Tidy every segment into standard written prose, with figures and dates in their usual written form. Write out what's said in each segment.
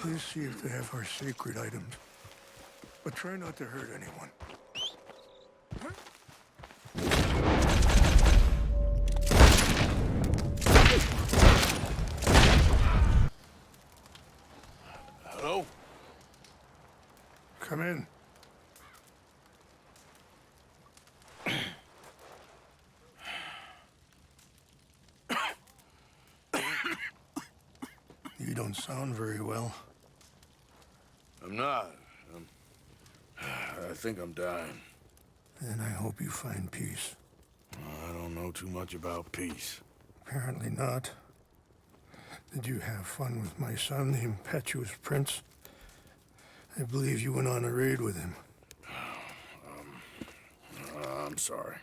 Please see if they have our sacred items. But try not to hurt anyone. Hello? Come in. You don't sound very well. I'm not. I think I'm dying. And I hope you find peace. I don't know too much about peace. Apparently not. Did you have fun with my son, the impetuous prince? I believe you went on a raid with him. I'm sorry.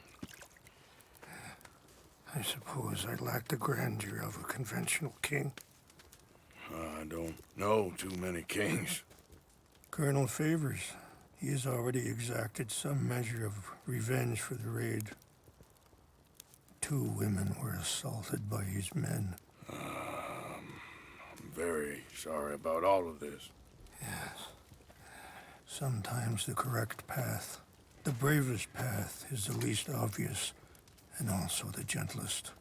I suppose I lack the grandeur of a conventional king. I don't know too many kings. Colonel Favors, he has already exacted some measure of revenge for the raid. 2 women were assaulted by his men. I'm very sorry about all of this. Yes. Sometimes the correct path, the bravest path, is the least obvious, and also the gentlest.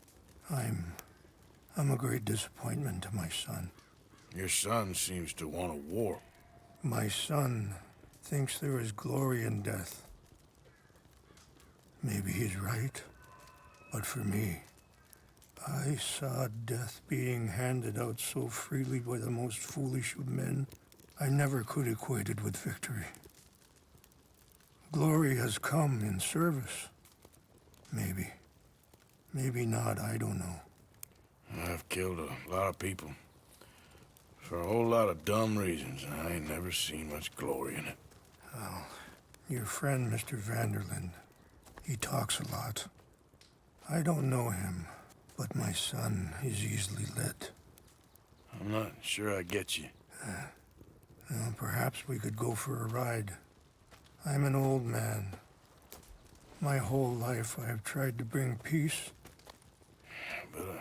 I'm a great disappointment to my son. Your son seems to want a war. My son thinks there is glory in death. Maybe he's right, but for me, I saw death being handed out so freely by the most foolish of men, I never could equate it with victory. Glory has come in service. Maybe. Maybe not, I don't know. I've killed a lot of people. For a whole lot of dumb reasons, and I ain't never seen much glory in it. Well, your friend, Mr. Vanderlyn, he talks a lot. I don't know him, but my son is easily led. I'm not sure I get you. Well, perhaps we could go for a ride. I'm an old man. My whole life I have tried to bring peace. But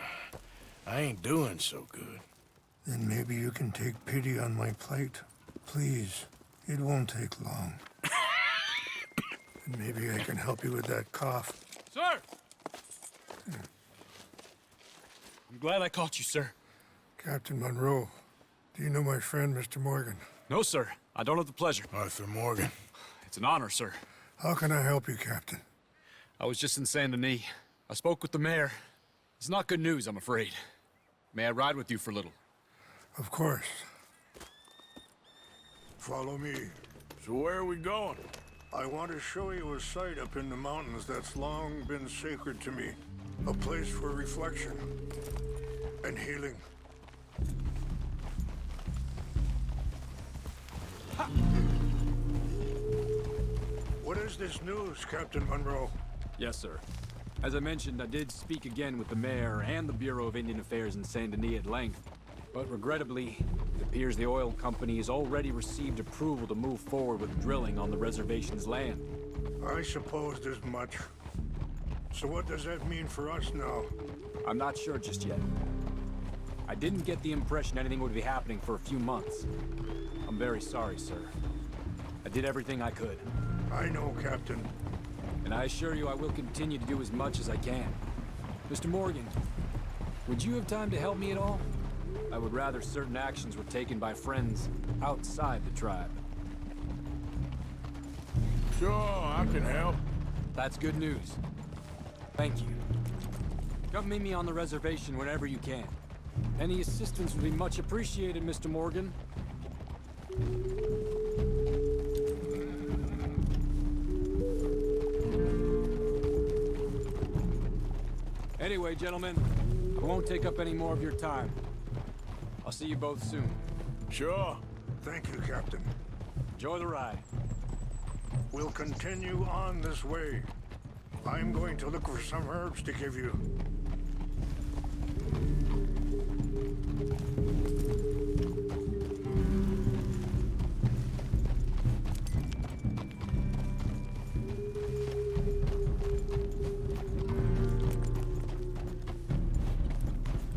I ain't doing so good. Then maybe you can take pity on my plight. Please, it won't take long. And maybe I can help you with that cough. Sir! I'm glad I caught you, sir. Captain Monroe, do you know my friend, Mr. Morgan? No, sir. I don't have the pleasure. Arthur Morgan. It's an honor, sir. How can I help you, Captain? I was just in Saint Denis. I spoke with the mayor. It's not good news, I'm afraid. May I ride with you for a little? Of course. Follow me. So where are we going? I want to show you a site up in the mountains that's long been sacred to me. A place for reflection and healing. Ha! What is this news, Captain Monroe? Yes, sir. As I mentioned, I did speak again with the mayor and the Bureau of Indian Affairs in Saint Denis at length. But regrettably, it appears the oil company has already received approval to move forward with drilling on the reservation's land. I supposed as much. So what does that mean for us now? I'm not sure just yet. I didn't get the impression anything would be happening for a few months. I'm very sorry, sir. I did everything I could. I know, Captain. And I assure you I will continue to do as much as I can. Mr. Morgan, would you have time to help me at all? I would rather certain actions were taken by friends outside the tribe. Sure, I can help. That's good news. Thank you. Come meet me on the reservation whenever you can. Any assistance would be much appreciated, Mr. Morgan. Anyway, gentlemen, I won't take up any more of your time. I'll see you both soon. Sure. Thank you, Captain. Enjoy the ride. We'll continue on this way. I'm going to look for some herbs to give you.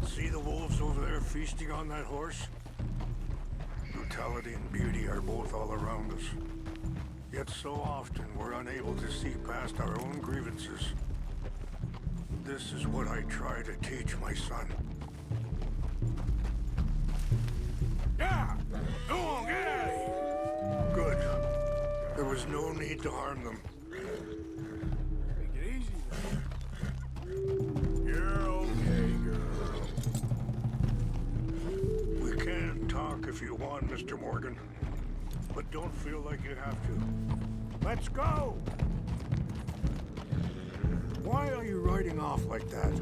See the wolves over there feasting on that horse? You Hospitality and beauty are both all around us. Yet so often we're unable to see past our own grievances. This is what I try to teach my son. Yeah! Go on, get out of here! Good. There was no need to harm them. Take it easy now. You're okay, girl. We can talk if you want, Mr. Morgan. But don't feel like you have to. Let's go! Why are you riding off like that?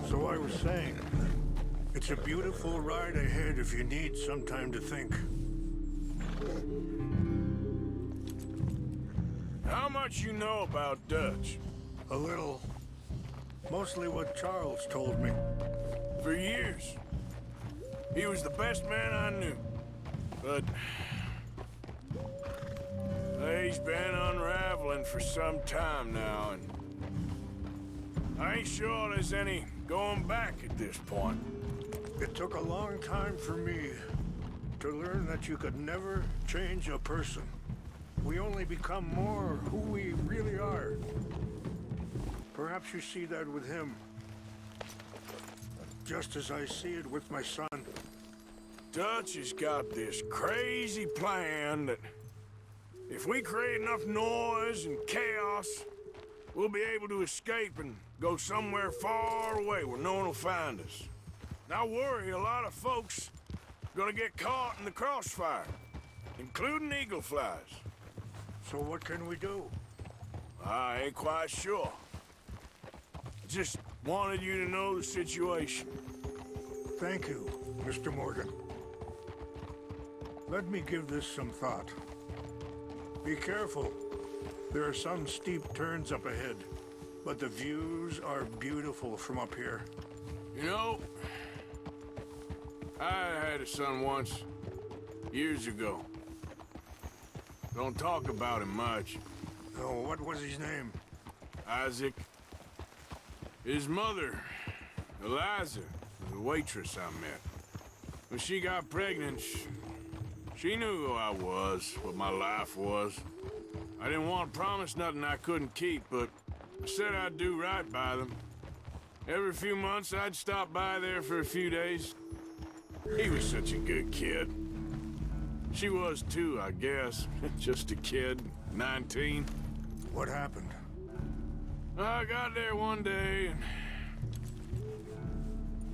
So I was saying, it's a beautiful ride ahead if you need some time to think. How much you know about Dutch? A little. Mostly what Charles told me. For years. He was the best man I knew. But he's been unraveling for some time now, and I ain't sure there's any going back at this point. It took a long time for me to learn that you could never change a person. We only become more who we really are. Perhaps you see that with him, just as I see it with my son. Dutch has got this crazy plan that if we create enough noise and chaos, we'll be able to escape and go somewhere far away where no one will find us. And I worry a lot of folks are gonna get caught in the crossfire, including eagle flies. So what can we do? I ain't quite sure. I just wanted you to know the situation. Thank you, Mr. Morgan. Let me give this some thought. Be careful. There are some steep turns up ahead, but the views are beautiful from up here. You know, I had a son once, years ago. Don't talk about him much. Oh, what was his name? Isaac. His mother, Eliza, was a waitress I met. When she got pregnant, she knew who I was, what my life was. I didn't want to promise nothing I couldn't keep, but I said I'd do right by them. Every few months, I'd stop by there for a few days. He was such a good kid. She was too, I guess. Just a kid, 19. What happened? I got there one day and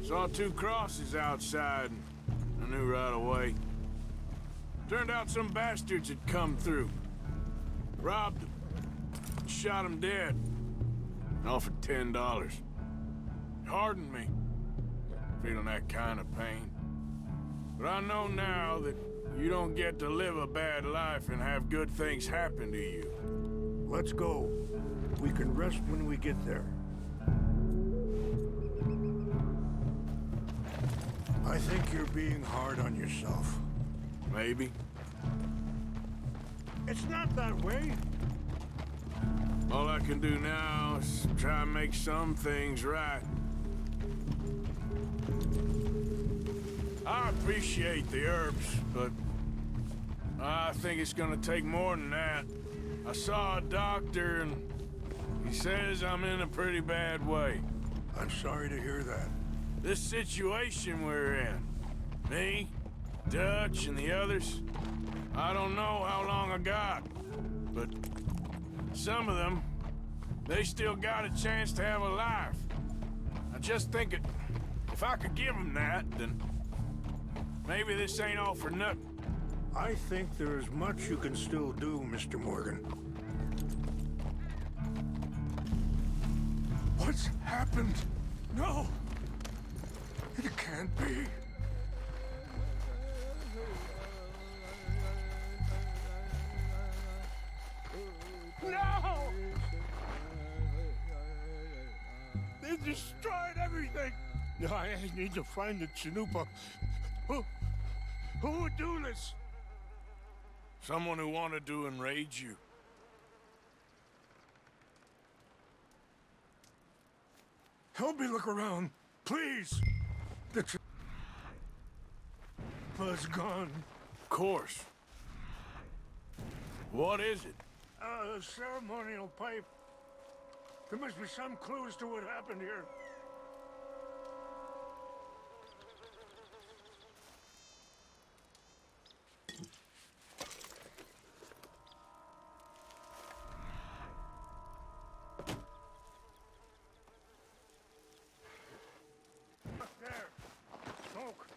saw two crosses outside. I knew right away. Turned out some bastards had come through. Robbed them. Shot him dead. And offered $10. Hardened me. Feeling that kind of pain. But I know now that you don't get to live a bad life and have good things happen to you. Let's go. We can rest when we get there. I think you're being hard on yourself. Maybe. It's not that way. All I can do now is try and make some things right. I appreciate the herbs, but I think it's gonna take more than that. I saw a doctor and he says I'm in a pretty bad way. I'm sorry to hear that. This situation we're in, me, Dutch, and the others, I don't know how long I got, but some of them, they still got a chance to have a life. I just think if I could give them that, then maybe this ain't all for nothing. I think there is much you can still do, Mr. Morgan. What's happened? No! It can't be. No! They destroyed everything! I need to find the chanupa. Who would do this? Someone who wanted to enrage you. Help me look around, please. chanupa is gone. Of course. What is it? A ceremonial pipe. There must be some clues to what happened here. There. Smoke.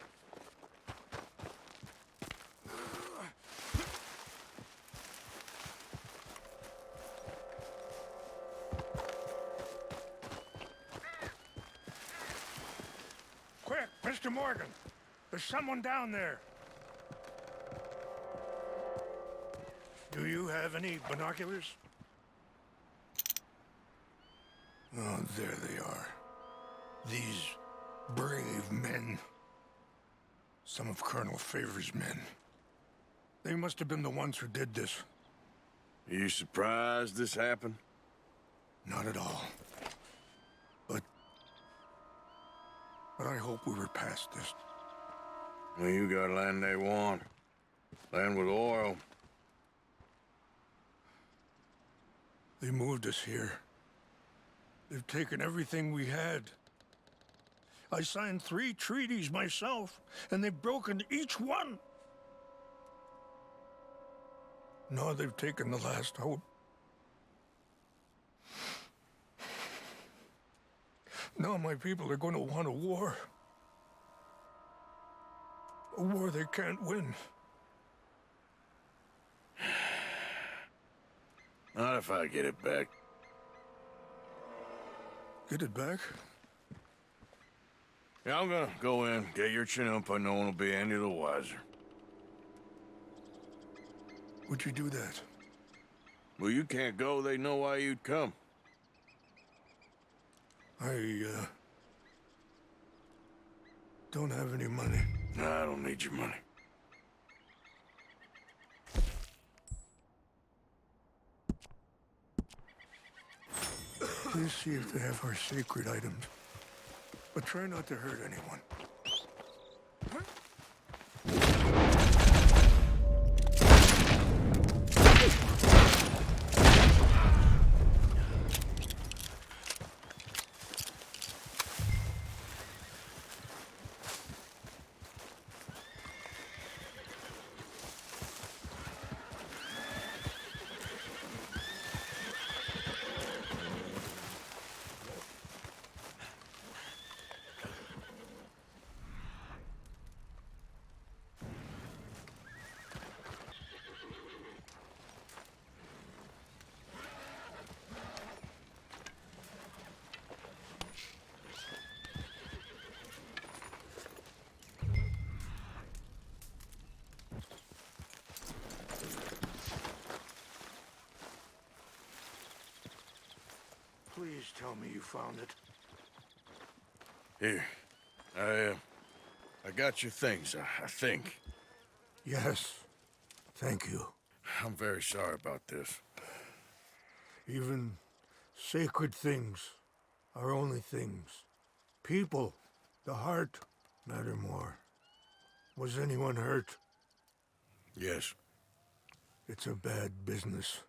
Quick, Mr. Morgan. There's someone down there. Do you have any binoculars? Oh, there they are. These brave men. Some of Colonel Favor's men. They must have been the ones who did this. Are you surprised this happened? Not at all. But I hope we were past this. Well, you got land they want. Land with oil. They moved us here. They've taken everything we had. I signed 3 treaties myself, and they've broken each one. Now they've taken the last hope. Now my people are going to want a war. A war they can't win. Not if I get it back. Get it back? Yeah, I'm gonna go in, get your chanupa, no one will be any the wiser. Would you do that? Well, you can't go, they know why you'd come. I don't have any money. Nah, I don't need your money. Please see if they have our sacred items. But try not to hurt anyone. Please tell me you found it. Here, I got your things, I think. Yes. Thank you. I'm very sorry about this. Even sacred things are only things. People, the heart, matter more. Was anyone hurt? Yes. It's a bad business.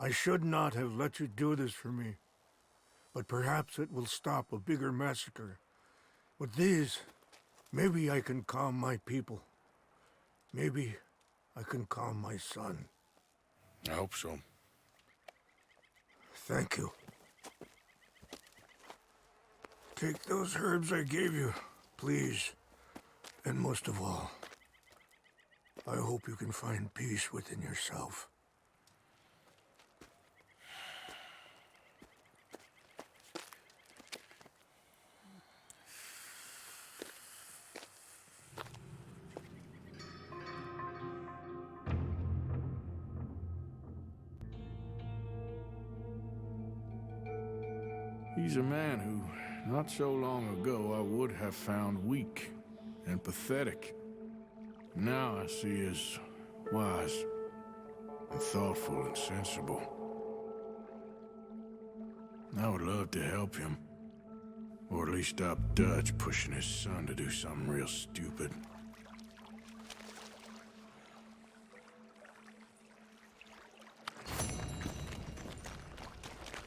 I should not have let you do this for me. But perhaps it will stop a bigger massacre. With these, maybe I can calm my people. Maybe I can calm my son. I hope so. Thank you. Take those herbs I gave you, please. And most of all, I hope you can find peace within yourself. He's a man who, not so long ago, I would have found weak and pathetic. Now I see as wise and thoughtful and sensible. I would love to help him, or at least stop Dutch pushing his son to do something real stupid.